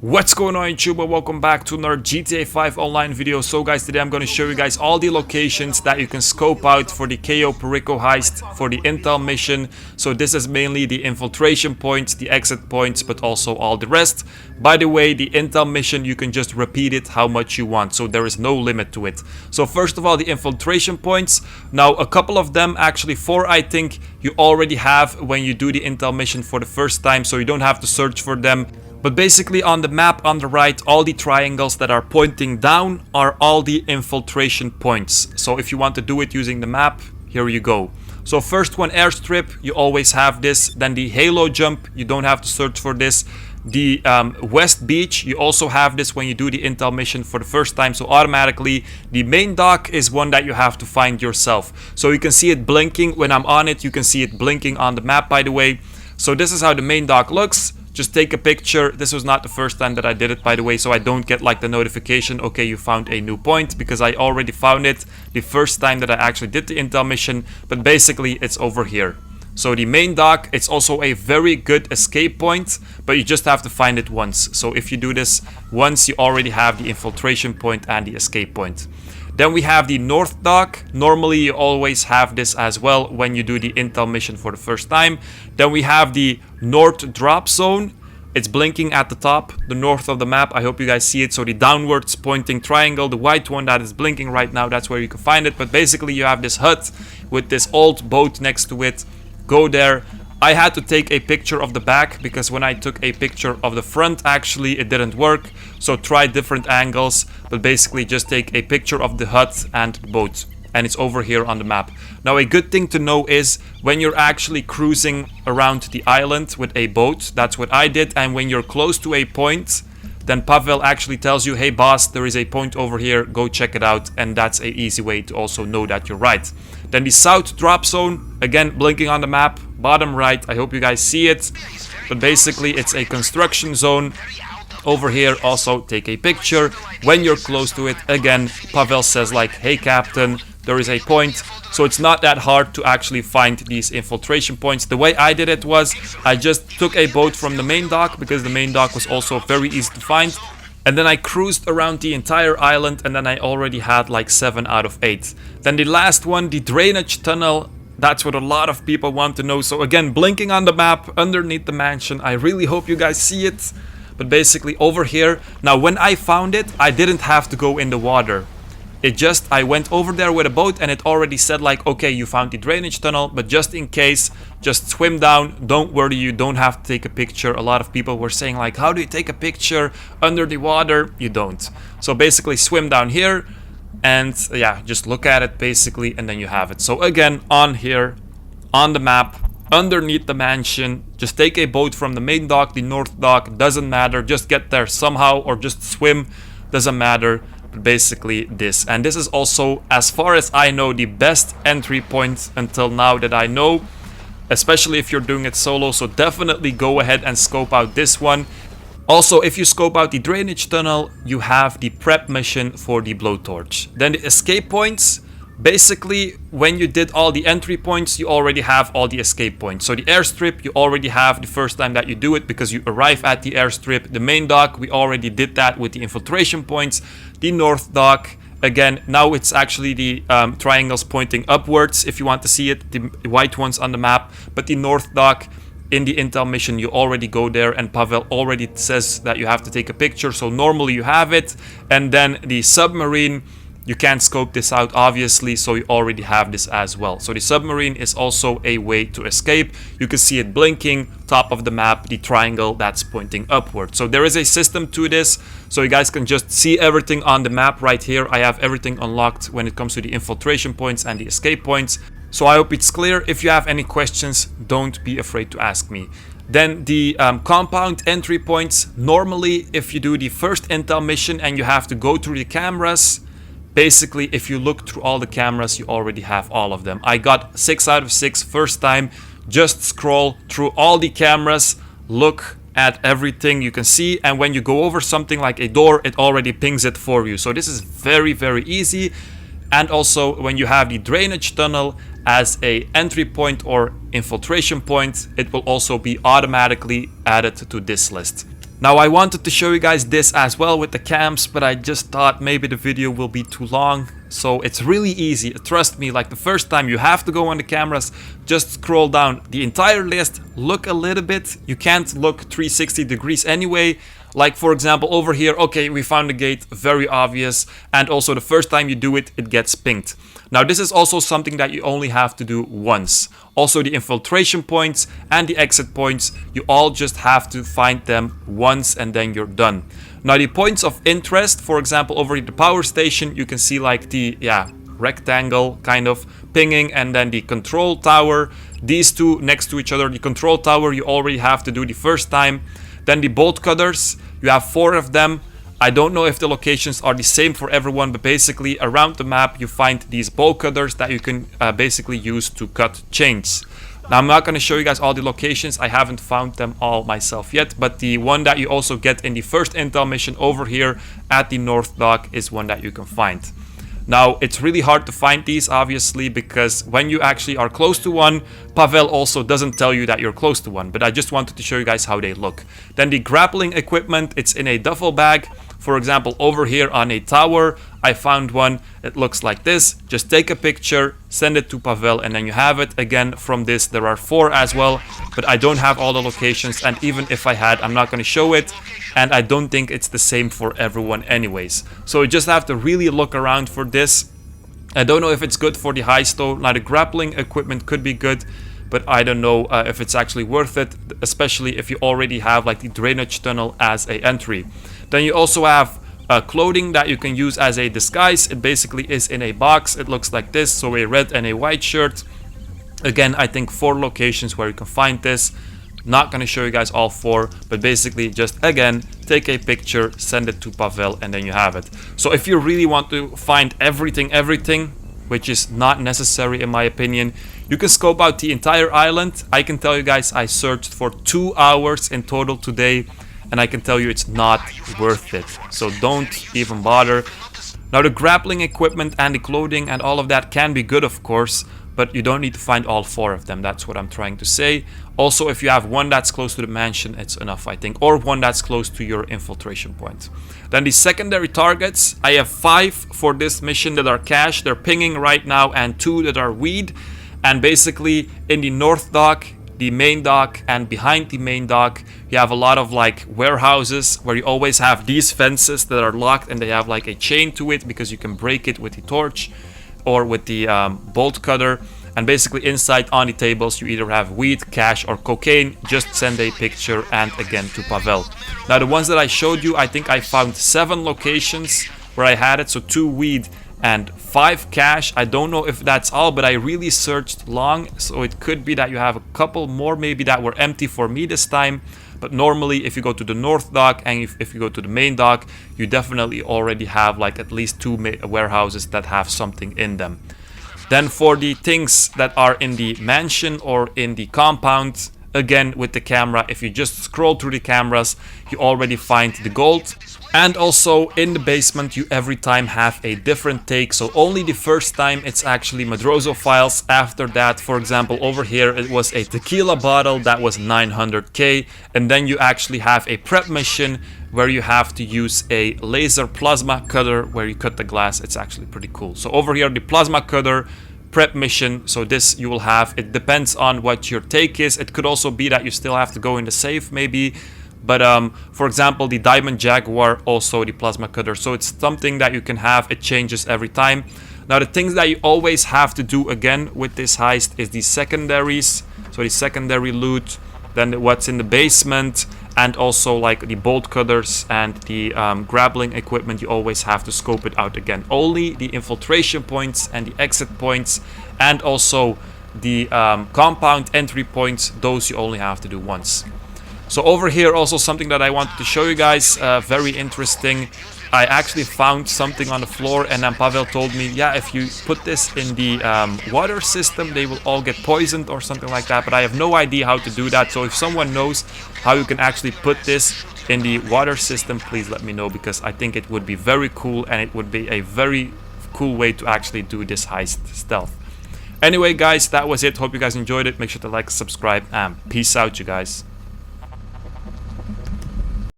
What's going on YouTube, and welcome back to another GTA 5 online video. So guys, today I'm going to show you guys all the locations that you can scope out for the Cayo Perico Heist for the intel mission. So this is mainly the infiltration points, the exit points, but also all the rest. By the way, the intel mission, you can just repeat it how much you want, so there is no limit to it. So first of all, the infiltration points. Now a couple of them, actually 4 I think, you already have when you do the intel mission for the first time, so you don't have to search for them. But basically on the map on the right, all the triangles that are pointing down are all the infiltration points. So if you want to do it using the map, here you go. So first one, Airstrip, you always have this. Then the Halo Jump, you don't have to search for this. The West Beach, you also have this when you do the intel mission for the first time, so automatically. The main dock is one that you have to find yourself. So you can see it blinking when I'm on it, you can see it blinking on the map, by the way. So this is how the main dock looks. Just take a picture. This was not the first time that I did it, by the way, so I don't get like the notification, okay, you found a new point, because I already found it the first time that I actually did the intel mission. But basically it's over here. So the main dock, it's also a very good escape point, but you just have to find it once. So if you do this once, you already have the infiltration point and the escape point. Then we have the North Dock. Normally you always have this as well when you do the intel mission for the first time. Then we have the North Drop Zone. It's blinking at the top, the north of the map. I hope you guys see it. So the downwards pointing triangle, the white one that is blinking right now, that's where you can find it. But basically you have this hut with this old boat next to it. Go there. I had to take a picture of the back because when I took a picture of the front, actually it didn't work. So try different angles, but basically just take a picture of the hut and the boat, and it's over here on the map. Now a good thing to know is when you're actually cruising around the island with a boat, that's what I did, and when you're close to a point, then Pavel actually tells you, hey boss, there is a point over here, go check it out, and that's an easy way to also know that you're right. Then the South Drop Zone, again blinking on the map, bottom right, I hope you guys see it, but basically it's a construction zone. Over here, also take a picture. When you're close to it, again, Pavel says like, hey captain, there is a point. So it's not that hard to actually find these infiltration points. The way I did it was, I just took a boat from the main dock, because the main dock was also very easy to find. And then I cruised around the entire island, and then I already had like 7 out of 8. Then the last one, the drainage tunnel. That's what a lot of people want to know. So again, blinking on the map underneath the mansion. I really hope you guys see it. But basically over here, now when I found it, I didn't have to go in the water. It just, I went over there with a boat and it already said like, okay, you found the drainage tunnel, but just in case, just swim down. Don't worry, you don't have to take a picture. A lot of people were saying like, how do you take a picture under the water? You don't. So basically swim down here and yeah, just look at it basically, and then you have it. So again, on here, on the map, underneath the mansion, just take a boat from the main dock, the north dock, doesn't matter, just get there somehow or just swim, doesn't matter. But basically this, and this is also, as far as I know, the best entry point until now that I know, especially if you're doing it solo. So definitely go ahead and scope out this one. Also, if you scope out the drainage tunnel, you have the prep mission for the blowtorch. Then the escape points. Basically, when you did all the entry points, you already have all the escape points. So the airstrip, you already have the first time that you do it, because you arrive at the airstrip. The main dock, we already did that with the infiltration points. The north dock, again, now it's actually the triangles pointing upwards, if you want to see it, the white ones on the map. But the north dock, in the intel mission, you already go there, and Pavel already says that you have to take a picture. So normally you have it. And then the submarine, you can't scope this out obviously, so you already have this as well. So the submarine is also a way to escape. You can see it blinking, top of the map, the triangle that's pointing upward. So there is a system to this, so you guys can just see everything on the map right here. I have everything unlocked when it comes to the infiltration points and the escape points. So I hope it's clear. If you have any questions, don't be afraid to ask me. Then the compound entry points. Normally, if you do the first intel mission and you have to go through the cameras, basically, if you look through all the cameras, you already have all of them. I got 6 out of 6 first time. Just scroll through all the cameras, look at everything you can see, and when you go over something like a door, it already pings it for you. So this is very, very easy. And also, when you have the drainage tunnel as a entry point or infiltration point, it will also be automatically added to this list. Now I wanted to show you guys this as well with the cams, but I just thought maybe the video will be too long. So it's really easy, trust me, like the first time you have to go on the cameras, just scroll down the entire list, look a little bit. You can't look 360 degrees anyway. Like for example over here, okay, we found the gate, very obvious, and also the first time you do it, it gets pinged. Now this is also something that you only have to do once. Also the infiltration points and the exit points, you all just have to find them once and then you're done. Now the points of interest, for example over at the power station, you can see like the rectangle kind of pinging, and then the control tower, these two next to each other. The control tower you already have to do the first time. Then the bolt cutters, you have 4 of them. I don't know if the locations are the same for everyone, but basically around the map you find these bolt cutters that you can basically use to cut chains. Now I'm not going to show you guys all the locations, I haven't found them all myself yet, but the one that you also get in the first intel mission over here at the North Dock is one that you can find. Now it's really hard to find these obviously, because when you actually are close to one, Pavel also doesn't tell you that you're close to one, but I just wanted to show you guys how they look. Then the grappling equipment, it's in a duffel bag. For example over here on a tower, I found one, it looks like this. Just take a picture, send it to Pavel, and then you have it. Again, from this there are 4 as well, but I don't have all the locations, and even if I had, I'm not going to show it, and I don't think it's the same for everyone anyways. So you just have to really look around for this. I don't know if it's good for the heist though. Now the grappling equipment could be good, but I don't know if it's actually worth it, especially if you already have like the drainage tunnel as a entry. Then you also have clothing that you can use as a disguise. It basically is in a box. It looks like this, so a red and a white shirt. Again, I think 4 locations where you can find this. Not gonna show you guys all 4, but basically just again take a picture, send it to Pavel, and then you have it. So if you really want to find everything, which is not necessary in my opinion, you can scope out the entire island. I can tell you guys I searched for 2 hours in total today, and I can tell you it's not worth it. So don't even bother. Now the grappling equipment and the clothing and all of that can be good of course, but you don't need to find all 4 of them. That's what I'm trying to say. Also, if you have one that's close to the mansion, it's enough I think, or one that's close to your infiltration point. Then the secondary targets, I have 5 for this mission that are cash, they're pinging right now, and 2 that are weed. And basically in the North Dock, the main dock, and behind the main dock you have a lot of like warehouses where you always have these fences that are locked, and they have like a chain to it because you can break it with the torch or with the bolt cutter. And basically inside on the tables you either have weed, cash, or cocaine. Just send a picture, and again to Pavel. Now the ones that I showed you, I think I found 7 locations where I had it, so 2 weed and 5 cash. I don't know if that's all, but I really searched long, so it could be that you have a couple more maybe that were empty for me this time. But normally if you go to the North Dock and if you go to the main dock, you definitely already have like at least 2 warehouses that have something in them. Then for the things that are in the mansion or in the compound, again with the camera, if you just scroll through the cameras, you already find the gold. And also in the basement you every time have a different take, so only the first time it's actually Madrozo files. After that, for example over here, it was a tequila bottle that was 900k, and then you actually have a prep mission where you have to use a laser plasma cutter where you cut the glass. It's actually pretty cool. So over here the plasma cutter prep mission, so this you will have, it depends on what your take is. It could also be that you still have to go in the safe maybe. But for example the Diamond Jaguar, also the plasma cutter, so it's something that you can have. It changes every time. Now the things that you always have to do again with this heist is the secondaries, so the secondary loot, then what's in the basement, and also like the bolt cutters and the grappling equipment. You always have to scope it out again. Only the infiltration points and the exit points, and also the compound entry points, those you only have to do once. So over here also something that I wanted to show you guys, very interesting. I actually found something on the floor, and then Pavel told me, yeah, if you put this in the water system, they will all get poisoned or something like that. But I have no idea how to do that. So if someone knows how you can actually put this in the water system, please let me know, because I think it would be very cool, and it would be a very cool way to actually do this heist stealth. Anyway guys, that was it. Hope you guys enjoyed it. Make sure to like, subscribe, and peace out you guys.